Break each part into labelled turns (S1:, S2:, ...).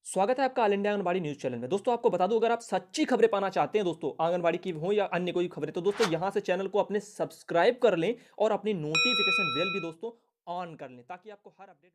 S1: स्वागत है आपका all India anganwadi news channel में। दोस्तों आपको बता दूं, अगर आप सच्ची खबरें पाना चाहते हैं दोस्तों आंगनबाड़ी की हो या अन्य कोई खबरें, तो दोस्तों यहां से चैनल को अपने सब्सक्राइब कर लें और अपनी नोटिफिकेशन बेल भी दोस्तों ऑन कर लें ताकि आपको हर अपडेट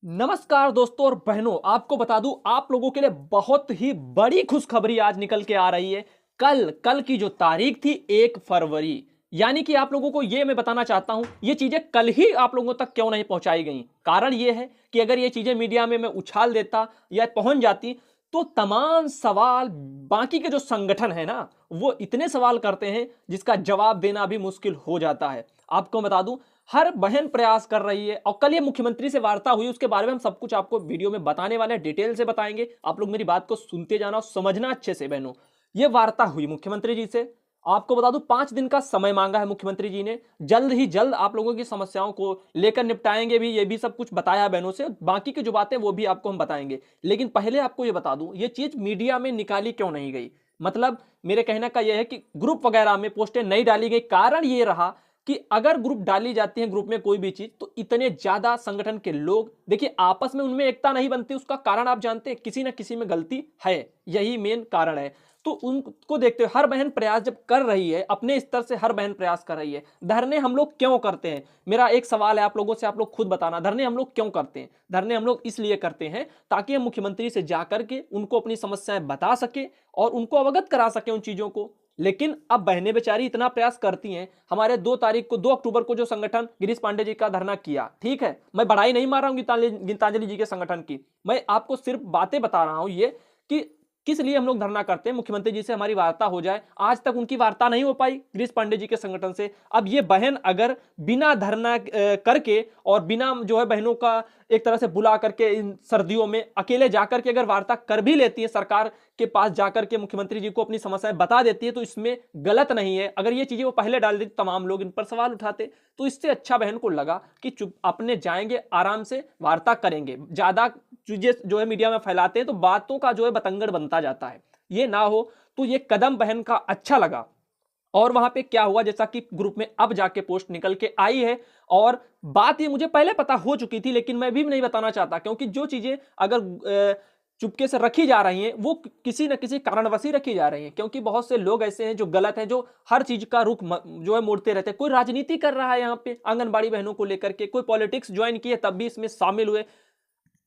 S1: नमस्कार दोस्तों और बहनों, आपको बता दूं आप लोगों के लिए बहुत ही बड़ी खुशखबरी आज निकल के आ रही है। कल कल की जो तारीख थी 1 फरवरी, यानी कि आप लोगों को ये मैं बताना चाहता हूं, ये चीजें कल ही आप लोगों तक क्यों नहीं पहुंचाई गई। कारण ये है कि अगर ये चीजें मीडिया में मैं उछाल देता या पहुंच जाती तो तमाम सवाल बाकी के जो संगठन है ना, वो इतने सवाल करते हैं जिसका जवाब देना भी मुश्किल हो जाता है। आपको बता दूं, हर बहन प्रयास कर रही है और कल ये मुख्यमंत्री से वार्ता हुई, उसके बारे में हम सब कुछ आपको वीडियो में बताने वाले हैं, डिटेल से बताएंगे। आप लोग मेरी बात को सुनते जाना और समझना अच्छे से बहनों। ये वार्ता हुई मुख्यमंत्री जी से। आपको बता दूं 5 दिन का समय मांगा है मुख्यमंत्री जी ने। जल्द ही जल्द आप लोगों की समस्याओं को लेकर निपटाएंगे भी, ये भी सब कुछ बताया है बहनों से। बाकी की जो बातें वो भी आपको हम बताएंगे, लेकिन पहले आपको ये बता दूं ये चीज मीडिया में निकाली क्यों नहीं गई। मतलब मेरे कहने का यह है कि ग्रुप वगैरह में पोस्टें नहीं डाली गई। कारण ये रहा कि अगर ग्रुप डाली जाती है, ग्रुप में कोई भी चीज, तो इतने ज्यादा संगठन के लोग, देखिए आपस में उनमें एकता नहीं बनती। उसका कारण आप जानते हैं, किसी ना किसी में गलती है, यही मेन कारण है। तो उनको देखते हुए हर बहन प्रयास जब कर रही है, अपने स्तर से हर बहन प्रयास कर रही है। धरने हम लोग क्यों करते हैं, मेरा एक सवाल है आप लोगों से, आप लोग खुद बताना। धरने हम लोग क्यों करते हैं? धरने हम लोग इसलिए करते हैं ताकि हम मुख्यमंत्री से जाकर के उनको अपनी समस्याएं बता सके और उनको अवगत करा सके उन चीजों को। लेकिन अब बहनें बेचारी इतना प्रयास करती हैं। हमारे 2 अक्टूबर को जो संगठन गिरीश पांडे जी का धरना किया, ठीक है, मैं बड़ाई नहीं मार रहा हूं गीतांजलि जी के संगठन की, मैं आपको सिर्फ बातें बता रहा हूं ये कि किस लिए हम लोग धरना करते हैं। मुख्यमंत्री जी से हमारी वार्ता हो जाए, आज तक उनकी वार्ता नहीं हो पाई गिरीश पांडे जी के संगठन से। अब ये बहन अगर बिना धरना करके और बिना जो है बहनों का एक तरह से बुला करके इन सर्दियों में अकेले जाकर के अगर वार्ता कर भी लेती है, सरकार के पास जाकर के मुख्यमंत्री जी को अपनी समस्याएं बता देती है, तो इसमें गलत नहीं है। अगर ये चीजें वो पहले डाल देती, तमाम लोग इन पर सवाल उठाते। तो इससे अच्छा बहन को लगा कि चुप अपने जाएंगे, आराम से वार्ता करेंगे। ज्यादा चीजें जो है मीडिया में फैलाते हैं तो बातों का जो है बतंगड़ बनता जाता है, ये ना हो। तो ये कदम बहन का अच्छा लगा। और वहां पे क्या हुआ, जैसा कि ग्रुप में अब जाके पोस्ट निकल के आई है, और बात ये मुझे पहले पता हो चुकी थी, लेकिन मैं भी नहीं बताना चाहता, क्योंकि जो चीजें अगर चुपके से रखी जा रही हैं वो किसी न किसी कारणवश ही रखी जा रही हैं। क्योंकि बहुत से लोग ऐसे हैं जो गलत हैं, जो हर चीज का रुख जो है मोड़ते रहते हैं। कोई राजनीति कर रहा है यहाँ पे आंगनबाड़ी बहनों को लेकर के, कोई पॉलिटिक्स ज्वाइन किए तब भी इसमें शामिल हुए।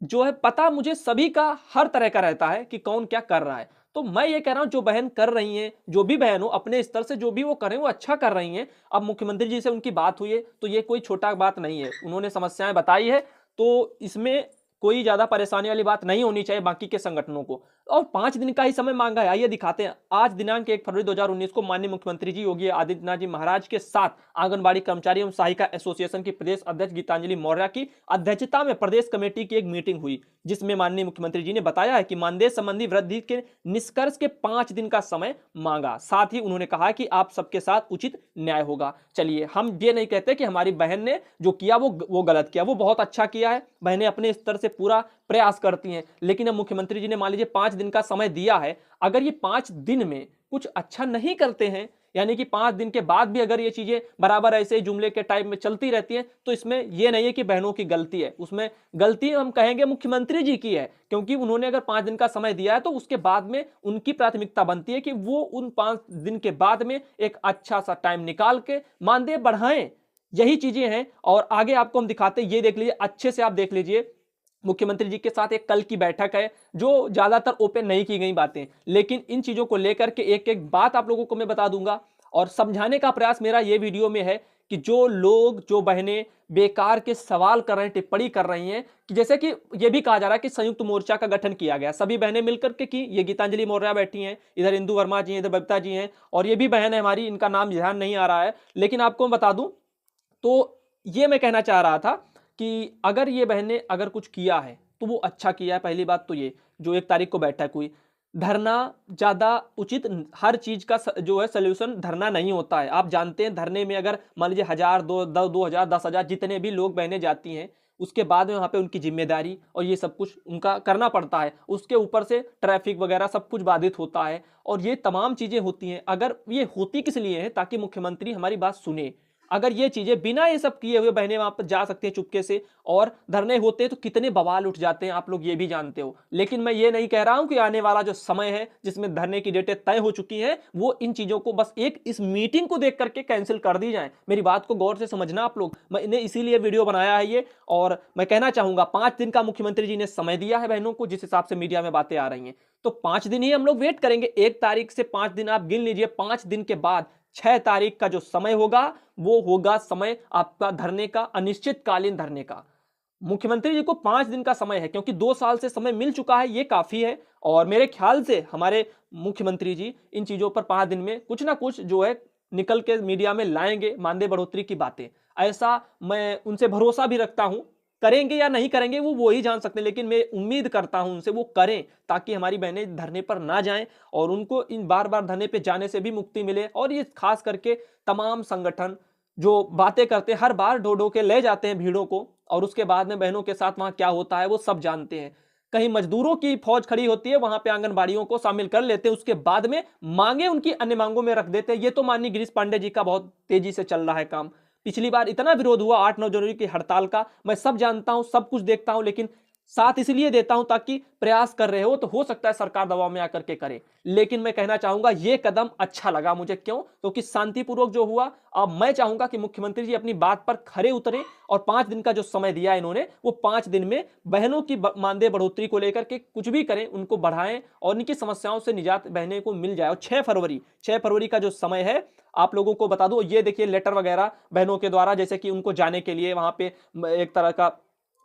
S1: जो है पता मुझे सभी का हर तरह का रहता है कि कौन क्या कर रहा है। तो मैं ये कह रहा हूं जो बहन कर रही हैं, जो भी बहन हो अपने स्तर से जो भी वो करें वो अच्छा कर रही हैं। अब मुख्यमंत्री जी से उनकी बात हुई है तो ये कोई छोटा बात नहीं है, उन्होंने समस्याएं बताई है। तो इसमें कोई ज्यादा परेशानी वाली बात नहीं होनी चाहिए बाकी के संगठनों को। और 5 दिन का ही समय मांगा है, आइए दिखाते हैं। आज दिनांक 1 फरवरी 2019 को माननीय मुख्यमंत्री जी योगी आदित्यनाथ जी महाराज के साथ आंगनबाड़ी कर्मचारी एवं सहायिका एसोसिएशन की प्रदेश अध्यक्ष गीतांजलि मौर्य की अध्यक्षता में प्रदेश कमेटी की एक मीटिंग हुई, जिसमें माननीय मुख्यमंत्री जी ने बताया है कि मानदेय संबंधी वृद्धि के निष्कर्ष के 5 दिन का समय मांगा। साथ ही उन्होंने कहा कि आप सबके साथ उचित न्याय होगा। चलिए, हम ये नहीं कहते कि हमारी बहन ने जो किया वो गलत किया, वो बहुत अच्छा किया है। बहनें अपने स्तर से पूरा प्रयास करती हैं। लेकिन अब मुख्यमंत्री जी ने मान लीजिए 5 दिन का समय दिया है, अगर ये 5 दिन में कुछ अच्छा नहीं करते हैं, यानी कि 5 दिन के बाद भी अगर ये चीजें बराबर ऐसे ही जुमले के टाइप में चलती रहती हैं, तो इसमें ये नहीं है कि बहनों की गलती है, उसमें गलती हम कहेंगे मुख्यमंत्री जी की है। क्योंकि उन्होंने अगर 5 दिन का समय दिया है तो उसके बाद में उनकी प्राथमिकता बनती है कि वो उन 5 दिन के बाद में एक अच्छा सा टाइम निकाल के मानदेय बढ़ाएं। यही चीजें हैं। और आगे आपको हम दिखाते हैं, ये देख लीजिए, अच्छे से आप देख लीजिए। मुख्यमंत्री जी के साथ एक कल की बैठक है जो ज्यादातर ओपन नहीं की गई बातें, लेकिन इन चीजों को लेकर के एक एक बात आप लोगों को मैं बता दूंगा और समझाने का प्रयास मेरा ये वीडियो में है कि जो लोग, जो बहनें बेकार के सवाल कर रहे हैं, टिप्पणी कर रही हैं, कि जैसे कि ये भी कहा जा रहा है कि संयुक्त मोर्चा का गठन किया गया, सभी बहनें मिलकर के की। ये गीतांजलि मौर्य बैठी हैं, इधर इंदु वर्मा जी हैं, इधर बबीता जी हैं, और ये भी बहन है हमारी, इनका नाम ध्यान नहीं आ रहा है, लेकिन आपको मैं बता दूं। तो ये मैं कहना चाह रहा था कि अगर ये बहन ने अगर कुछ किया है तो वो अच्छा किया है। पहली बात तो ये, जो 1 तारीख को बैठक हुई, धरना ज्यादा उचित, हर चीज का जो है सोल्यूशन धरना नहीं होता है। आप जानते हैं, धरने में अगर मान लीजिए 1000, 2000, 10,000 जितने भी लोग बहनें जाती हैं, उसके बाद में वहां पे उनकी जिम्मेदारी और ये सब कुछ उनका करना पड़ता है। उसके ऊपर से ट्रैफिक वगैरह सब कुछ बाधित होता है और ये तमाम चीजें होती हैं। अगर ये होती किस लिए है, ताकि मुख्यमंत्री हमारी बात सुने। अगर ये चीजें बिना ये सब किए हुए बहनें वहां पर जा सकती हैं चुपके से और धरने होते हैं तो कितने बवाल उठ जाते हैं, आप लोग ये भी जानते हो। लेकिन मैं ये नहीं कह रहा हूं कि आने वाला जो समय है जिसमें धरने की डेटें तय हो चुकी हैं वो इन चीजों को बस एक इस मीटिंग को देख करके कैंसिल कर दी जाए। मेरी बात को गौर से समझना आप लोग, मैंने इसीलिए वीडियो बनाया है ये। और मैं कहना चाहूंगा 5 दिन का मुख्यमंत्री जी ने समय दिया है बहनों को, जिस हिसाब से मीडिया में बातें आ रही हैं, तो 5 दिन ही हम लोग वेट करेंगे। 1 तारीख से 5 दिन आप गिन लीजिए, 5 दिन के बाद 6 तारीख का जो समय होगा वो होगा समय आपका धरने का, अनिश्चितकालीन धरने का। मुख्यमंत्री जी को 5 दिन का समय है, क्योंकि 2 साल से समय मिल चुका है, ये काफी है। और मेरे ख्याल से हमारे मुख्यमंत्री जी इन चीजों पर 5 दिन में कुछ ना कुछ जो है निकल के मीडिया में लाएंगे, मानदेय बढ़ोतरी की बातें। ऐसा मैं उनसे भरोसा भी रखता हूं। करेंगे या नहीं करेंगे वो ही जान सकते हैं, लेकिन मैं उम्मीद करता हूं उनसे वो करें, ताकि हमारी बहनें धरने पर ना जाएं और उनको इन बार बार धरने पे जाने से भी मुक्ति मिले। और ये खास करके तमाम संगठन जो बातें करते हैं, हर बार ढो ढो के ले जाते हैं भीड़ों को, और उसके बाद में बहनों के साथ वहां क्या होता है वो सब जानते हैं। कहीं मजदूरों की फौज खड़ी होती है, वहां पे आंगनबाड़ियों को शामिल कर लेते हैं, उसके बाद में मांगे उनकी अन्य मांगों में रख देते हैं। ये तो माननीय गिरीश पांडे जी का बहुत तेजी से चल रहा है काम। पिछली बार इतना विरोध हुआ 8-9 जनवरी की हड़ताल का, मैं सब जानता हूं, सब कुछ देखता हूं, लेकिन साथ इसलिए देता हूं ताकि प्रयास कर रहे हो तो हो सकता है सरकार दबाव में आकर के करे। लेकिन मैं कहना चाहूंगा ये कदम अच्छा लगा मुझे, क्यों? क्योंकि शांतिपूर्वक जो हुआ। अब मैं चाहूंगा कि मुख्यमंत्री जी अपनी बात पर खरे उतरे और 5 दिन का जो समय दिया इन्होंने, वो 5 दिन में बहनों की मानदेय बढ़ोतरी को लेकर के कुछ भी करें, उनको बढ़ाएं और इनकी समस्याओं से निजात बहने को मिल जाए। और 6 फरवरी का जो समय है, आप लोगों को बता दो, ये देखिए लेटर वगैरह बहनों के द्वारा, जैसे कि उनको जाने के लिए वहां पे एक तरह का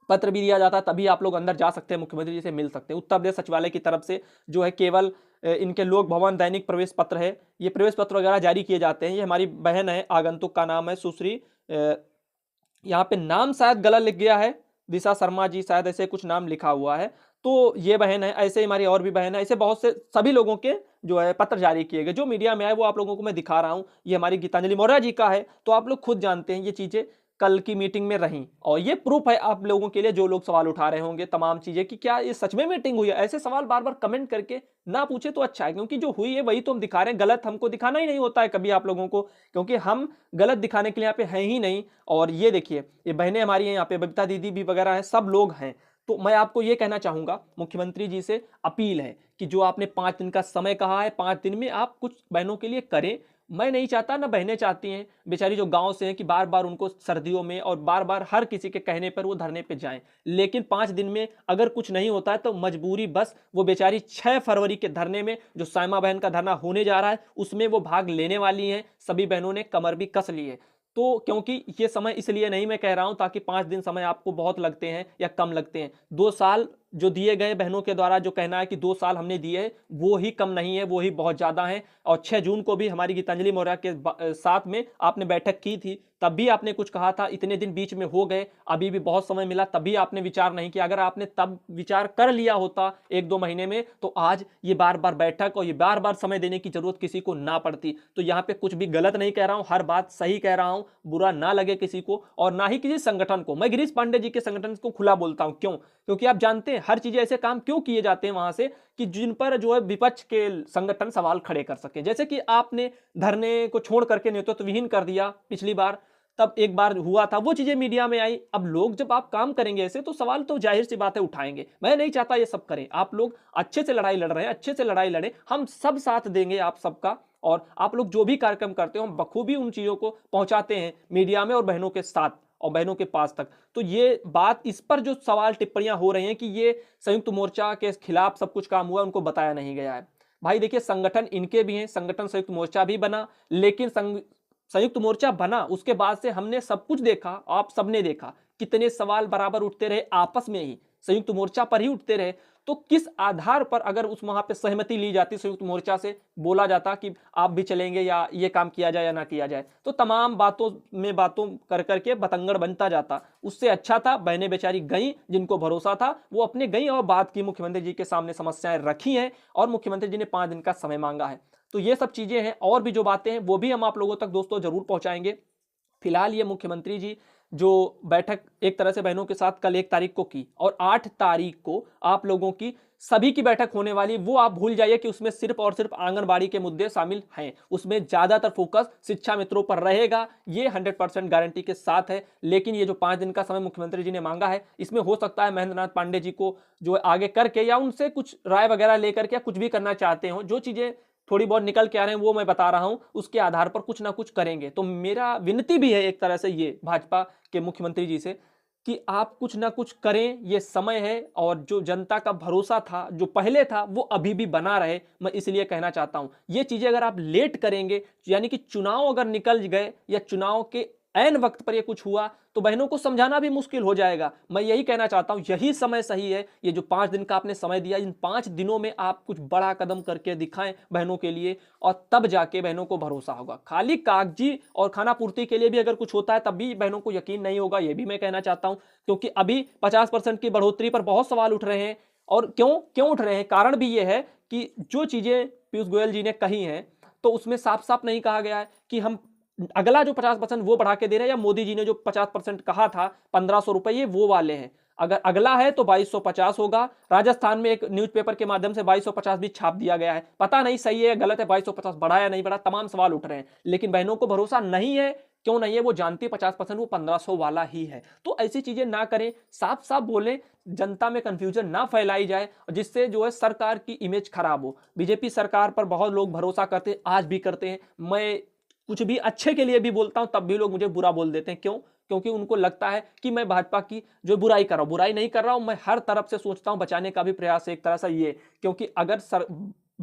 S1: पत्र भी दिया जाता है, तभी आप लोग अंदर जा सकते हैं, मुख्यमंत्री जी से मिल सकते हैं। उत्तर प्रदेश सचिवालय की तरफ से जो है केवल इनके लोक भवन दैनिक प्रवेश पत्र है, ये प्रवेश पत्र वगैरह जारी किए जाते हैं। ये हमारी बहन है, आगंतुक का नाम है सुश्री, यहाँ पे नाम शायद गलत लिख गया है, दिशा शर्मा जी शायद ऐसे कुछ नाम लिखा हुआ है। तो ये बहन है, ऐसे ही हमारी और भी बहन है, ऐसे बहुत से सभी लोगों के जो है पत्र जारी किए गए। जो मीडिया में आए वो आप लोगों को मैं दिखा रहा हूं। ये हमारी गीतांजलि मौर्य जी का है, तो आप लोग खुद जानते हैं ये चीजें कल की मीटिंग में रही, और ये प्रूफ है आप लोगों के लिए जो लोग सवाल उठा रहे होंगे तमाम चीजें कि क्या ये सच में मीटिंग हुई है। ऐसे सवाल बार बार कमेंट करके ना पूछे तो अच्छा है, क्योंकि जो हुई है वही तो हम दिखा रहे हैं। गलत हमको दिखाना ही नहीं होता है कभी आप लोगों को, क्योंकि हम गलत दिखाने के लिए यहाँ पे हैं ही नहीं। और ये देखिए ये बहनें हमारी हैं, यहाँ पे बबीता दीदी भी वगैरह है, सब लोग हैं। तो मैं आपको ये कहना चाहूंगा, मुख्यमंत्री जी से अपील है कि जो आपने 5 दिन का समय कहा है, 5 दिन में आप कुछ बहनों के लिए करें। मैं नहीं चाहता, ना बहनें चाहती हैं बेचारी जो गांव से हैं, कि बार बार उनको सर्दियों में और बार बार हर किसी के कहने पर वो धरने पे जाएं। लेकिन 5 दिन में अगर कुछ नहीं होता है तो मजबूरी बस वो बेचारी 6 फरवरी के धरने में, जो सायमा बहन का धरना होने जा रहा है, उसमें वो भाग लेने वाली हैं। सभी बहनों ने कमर भी कस ली है। तो क्योंकि ये समय इसलिए नहीं मैं कह रहा हूं ताकि 5 दिन समय आपको बहुत लगते हैं या कम लगते हैं। 2 साल जो दिए गए बहनों के द्वारा, जो कहना है कि 2 साल हमने दिए हैं, वो ही कम नहीं है, वो ही बहुत ज्यादा है। और 6 जून को भी हमारी गीतांजलि मौर्य के साथ में आपने बैठक की थी, तब भी आपने कुछ कहा था। इतने दिन बीच में हो गए, अभी भी बहुत समय मिला, तभी आपने विचार नहीं किया। अगर आपने तब विचार कर लिया होता 1-2 महीने में, तो आज ये बार बार बैठक और ये बार बार समय देने की जरूरत किसी को ना पड़ती। तो यहाँ पे कुछ भी गलत नहीं कह रहा हूं, हर बात सही कह रहा हूं, बुरा ना लगे किसी को और ना ही किसी संगठन को। मैं गिरीश पांडे जी के संगठन को खुला बोलता हूं, क्यों? क्योंकि आप जानते हैं हर चीजें ऐसे काम क्यों किए जाते हैं वहां से, कि जिन पर जो है विपक्ष के संगठन सवाल खड़े कर सके। जैसे कि आपने धरने को छोड़ करके नेतृत्वहीन कर दिया पिछली बार, तब एक बार हुआ था, वो चीजें मीडिया में आई। अब लोग जब आप काम करेंगे ऐसे, तो सवाल तो जाहिर सी बात है उठाएंगे। मैं नहीं चाहता ये सब करें। आप लोग अच्छे से लड़ाई लड़ रहे हैं, अच्छे से लड़ाई लड़े, हम सब साथ देंगे आप सबका। और आप लोग जो भी कार्यक्रम करते हो, हम बखूबी उन चीजों को पहुंचाते हैं मीडिया में और बहनों के साथ और बहनों के पास तक। तो ये बात, इस पर जो सवाल टिप्पणियां हो रही हैं कि ये संयुक्त मोर्चा के खिलाफ सब कुछ काम हुआ, उनको बताया नहीं गया है। भाई देखिए, संगठन इनके भी हैं, संगठन संयुक्त मोर्चा भी बना, लेकिन संयुक्त मोर्चा बना उसके बाद से हमने सब कुछ देखा, आप सबने देखा कितने सवाल बराबर उठते रहे, आपस में ही संयुक्त मोर्चा पर ही उठते रहे। तो किस आधार पर अगर उस वहां पे सहमति ली जाती, संयुक्त मोर्चा से बोला जाता कि आप भी चलेंगे या ये काम किया जाए या ना किया जाए, तो तमाम बातों में बातों कर करके बतंगड़ बनता जाता। उससे अच्छा था बहनें बेचारी गई, जिनको भरोसा था वो अपने गई और बात की, मुख्यमंत्री जी के सामने समस्याएं रखी हैं और मुख्यमंत्री जी ने 5 दिन का समय मांगा है। तो ये सब चीजें हैं, और भी जो बातें हैं वो भी हम आप लोगों तक दोस्तों जरूर पहुंचाएंगे। फिलहाल ये मुख्यमंत्री जी जो बैठक एक तरह से बहनों के साथ कल 1 तारीख को की, और 8 तारीख को आप लोगों की सभी की बैठक होने वाली, वो आप भूल जाइए कि उसमें सिर्फ और सिर्फ आंगनबाड़ी के मुद्दे शामिल हैं। उसमें ज्यादातर फोकस शिक्षा मित्रों पर रहेगा, ये 100% गारंटी के साथ है। लेकिन ये जो 5 दिन का समय मुख्यमंत्री जी ने मांगा है, इसमें हो सकता है महेंद्र नाथ पांडे जी को जो आगे करके या उनसे कुछ राय वगैरह लेकर के कुछ भी करना चाहते हो, जो चीजें थोड़ी बहुत निकल के आ रहे हैं वो मैं बता रहा हूं, उसके आधार पर कुछ ना कुछ करेंगे। तो मेरा विनती भी है एक तरह से ये भाजपा के मुख्यमंत्री जी से कि आप कुछ ना कुछ करें, ये समय है। और जो जनता का भरोसा था जो पहले था वो अभी भी बना रहे, मैं इसलिए कहना चाहता हूं। ये चीजें अगर आप लेट करेंगे, यानी कि चुनाव अगर निकल गए या चुनाव के ऐन वक्त पर ये कुछ हुआ, तो बहनों को समझाना भी मुश्किल हो जाएगा। मैं यही कहना चाहता हूं, यही समय सही है। ये जो 5 दिन का आपने समय दिया, इन 5 दिनों में आप कुछ बड़ा कदम करके दिखाएं बहनों के लिए, और तब जाके बहनों को भरोसा होगा। खाली कागजी और खाना पूर्ति के लिए भी अगर कुछ होता है तब भी बहनों को यकीन नहीं होगा, ये भी मैं कहना चाहता हूं। क्योंकि अभी 50% की बढ़ोतरी पर बहुत सवाल उठ रहे हैं। और क्यों क्यों उठ रहे हैं, कारण भी यह है कि जो चीजें पीयूष गोयल जी ने कही हैं, तो उसमें साफ साफ नहीं कहा गया है कि हम अगला जो 50% वो बढ़ा के दे रहे हैं, या मोदी जी ने जो 50% कहा था 1500 रुपए, ये वो वाले हैं। अगर अगला है तो 2250 होगा। राजस्थान में एक न्यूज़पेपर के माध्यम से 2250 भी छाप दिया गया है, पता नहीं सही है गलत है, 2250 बढ़ा या नहीं बढ़ा, तमाम सवाल उठ रहे हैं। लेकिन बहनों को भरोसा नहीं है, क्यों नहीं है, वो जानती 50% वो 1500 वाला ही है। तो ऐसी चीजें ना करें, साफ साफ बोलें, जनता में कंफ्यूजन ना फैलाई जाए, जिससे जो है सरकार की इमेज खराब हो। बीजेपी सरकार पर बहुत लोग भरोसा करते हैं, आज भी करते हैं। मैं कुछ भी अच्छे के लिए भी बोलता हूं तब भी लोग मुझे बुरा बोल देते हैं। क्यों? क्योंकि उनको लगता है कि मैं भाजपा की जो बुराई कर रहा हूं। बुराई नहीं कर रहा हूं, मैं हर तरफ से सोचता हूं, बचाने का भी प्रयास है एक तरह से ये। क्योंकि अगर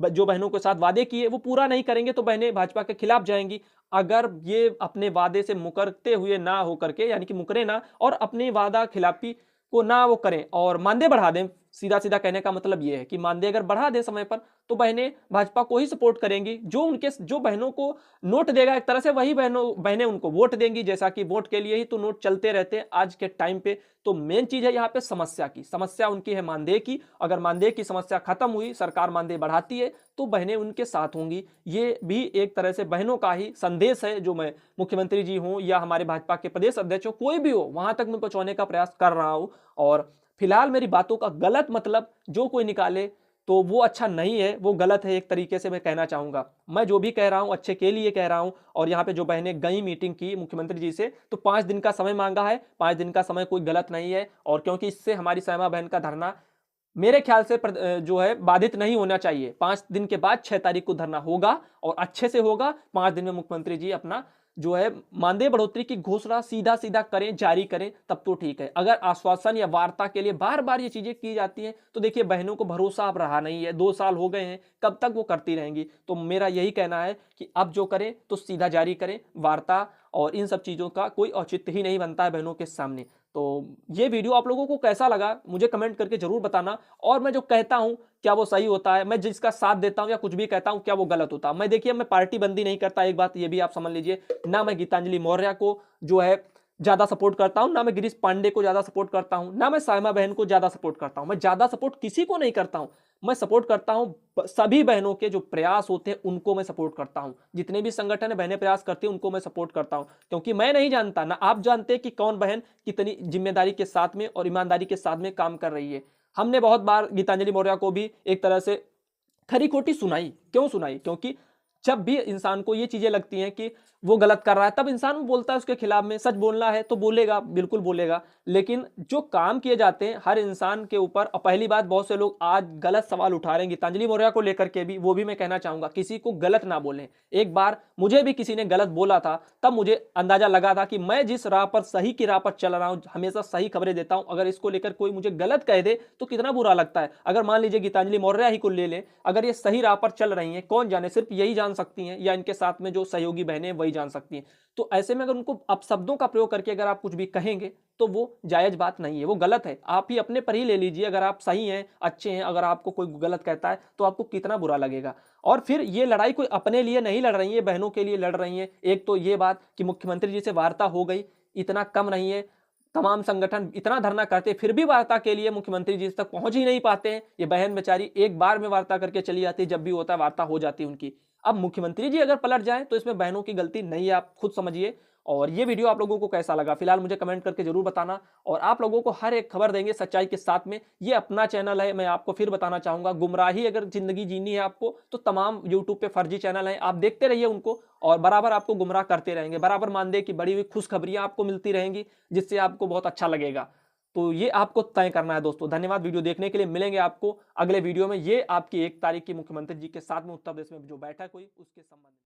S1: जो बहनों के साथ वादे किए वो पूरा नहीं करेंगे तो बहनें भाजपा के खिलाफ जाएंगी। अगर ये अपने वादे से मुकरते हुए ना होकर के, यानी कि मुकरे ना और अपने वादा खिलाफी को ना वो करें और मानदेय बढ़ा दें, सीधा सीधा कहने का मतलब ये है कि मानदेय अगर बढ़ा दें समय पर, तो बहनें भाजपा को ही सपोर्ट करेंगी। जो बहनों को नोट देगा एक तरह से, वही बहनें उनको वोट देंगी। जैसा कि वोट के लिए ही तो नोट चलते रहते हैं आज के टाइम पे। तो मेन चीज है यहाँ पे समस्या उनकी है मानदेय की। अगर मानदेय की समस्या खत्म हुई, सरकार मानदेय बढ़ाती है, तो बहनें उनके साथ होंगी। ये भी एक तरह से बहनों का ही संदेश है, जो मैं मुख्यमंत्री जी हूं या हमारे भाजपा के प्रदेश अध्यक्ष हो, कोई भी हो, वहां तक मैं पहुंचाने का प्रयास कर रहा हूं। और फिलहाल मेरी बातों का गलत मतलब जो कोई निकाले तो वो अच्छा नहीं है, वो गलत है, एक तरीके से मैं कहना चाहूंगा। मैं जो भी कह रहा हूं अच्छे के लिए कह रहा हूं। और यहाँ पे जो बहनें गई मीटिंग की मुख्यमंत्री जी से, तो 5 दिन का समय मांगा है। 5 दिन का समय कोई गलत नहीं है। और क्योंकि इससे हमारी श्यामा बहन का धरना मेरे ख्याल से जो है बाधित नहीं होना चाहिए। 5 दिन के बाद 6 तारीख को धरना होगा और अच्छे से होगा। 5 दिन में मुख्यमंत्री जी अपना जो है मानदेय बढ़ोतरी की घोषणा सीधा सीधा करें, जारी करें, तब तो ठीक है। अगर आश्वासन या वार्ता के लिए बार बार ये चीजें की जाती हैं, तो देखिए बहनों को भरोसा अब रहा नहीं है। 2 साल हो गए हैं, कब तक वो करती रहेंगी। तो मेरा यही कहना है कि अब जो करें तो सीधा जारी करें वार्ता, और इन सब चीजों का कोई औचित्य ही नहीं बनता है बहनों के सामने। तो ये वीडियो आप लोगों को कैसा लगा मुझे कमेंट करके जरूर बताना। और मैं जो कहता हूं क्या वो सही होता है, मैं जिसका साथ देता हूं या कुछ भी कहता हूं क्या वो गलत होता है। मैं देखिए मैं पार्टी बंदी नहीं करता, एक बात ये भी आप समझ लीजिए। ना मैं गीतांजलि मौर्य को जो है ज्यादा सपोर्ट करता हूं, ना मैं गिरीश पांडे को ज्यादा सपोर्ट करता हूं, ना मैं सायमा बहन को ज्यादा सपोर्ट करता हूं। मैं ज्यादा सपोर्ट किसी को नहीं करता हूं। मैं सपोर्ट करता हूं सभी बहनों के जो प्रयास होते हैं उनको मैं सपोर्ट करता हूं। जितने भी संगठन है बहनें प्रयास करती हैं उनको मैं सपोर्ट करता हूं। क्योंकि मैं नहीं जानता, ना आप जानते कि कौन बहन कितनी जिम्मेदारी के साथ में और ईमानदारी के साथ में काम कर रही है। हमने बहुत बार गीतांजलि मौर्य को भी एक तरह से खरी खोटी सुनाई। क्यों सुनाई? क्योंकि जब भी इंसान को ये चीजें लगती हैं कि वो गलत कर रहा है, तब इंसान बोलता है उसके खिलाफ में। सच बोलना है तो बोलेगा, बिल्कुल बोलेगा। लेकिन जो काम किए जाते हैं हर इंसान के ऊपर, और पहली बात बहुत से लोग आज गलत सवाल उठा रहे हैं गीतांजलि मौर्य को लेकर के भी, वो भी मैं कहना चाहूंगा किसी को गलत ना बोलें। एक बार मुझे भी किसी ने गलत बोला था, तब मुझे अंदाजा लगा था कि मैं जिस राह पर सही की राह पर चल रहा हूं, हमेशा सही खबरें देता हूं, अगर इसको लेकर कोई मुझे गलत कह दे तो कितना बुरा लगता है। अगर मान लीजिए गीतांजलि मौर्य ही को ले लें, अगर ये सही राह पर चल रही हैं, कौन जाने, सिर्फ यही जान सकती हैं या इनके साथ में जो सहयोगी बहनें वही जान सकती हैं। तो ऐसे में अगर उनको अपशब्दों का प्रयोग करके अगर आप कुछ भी कहेंगे तो वो जायज बात नहीं है, वो गलत है। आप ही अपने पर ही ले लीजिए, अगर आप सही हैं, अच्छे हैं, अगर आपको कोई गलत कहता है तो आपको कितना बुरा लगेगा। और फिर ये लड़ाई कोई अपने लिए नहीं लड़ रही है, बहनों के लिए लड़ रही है। एक तो ये बात कि मुख्यमंत्री जी से वार्ता हो गई, इतना कम नहीं है। तमाम संगठन इतना धरना करते फिर भी वार्ता के लिए मुख्यमंत्री जी तक पहुंच ही नहीं पाते हैं। ये बहन बेचारी एक बार में वार्ता करके चली जाती है, जब भी होता है वार्ता हो जाती है उनकी। अब मुख्यमंत्री जी अगर पलट जाएं तो इसमें बहनों की गलती नहीं है, आप खुद समझिए। और ये वीडियो आप लोगों को कैसा लगा फिलहाल मुझे कमेंट करके जरूर बताना। और आप लोगों को हर एक खबर देंगे सच्चाई के साथ में। ये अपना चैनल है, मैं आपको फिर बताना चाहूंगा, गुमराही अगर जिंदगी जीनी है आपको तो तमाम यूट्यूब पे फर्जी चैनल हैं, आप देखते रहिए उनको और बराबर आपको गुमराह करते रहेंगे, बराबर मानदेय की बड़ी हुई खुशखबरियां आपको मिलती रहेंगी जिससे आपको बहुत अच्छा लगेगा। तो ये आपको तय करना है दोस्तों। धन्यवाद वीडियो देखने के लिए। मिलेंगे आपको अगले वीडियो में। ये आपकी 1 तारीख की मुख्यमंत्री जी के साथ में उत्तर प्रदेश में जो बैठक हुई उसके संबंध में।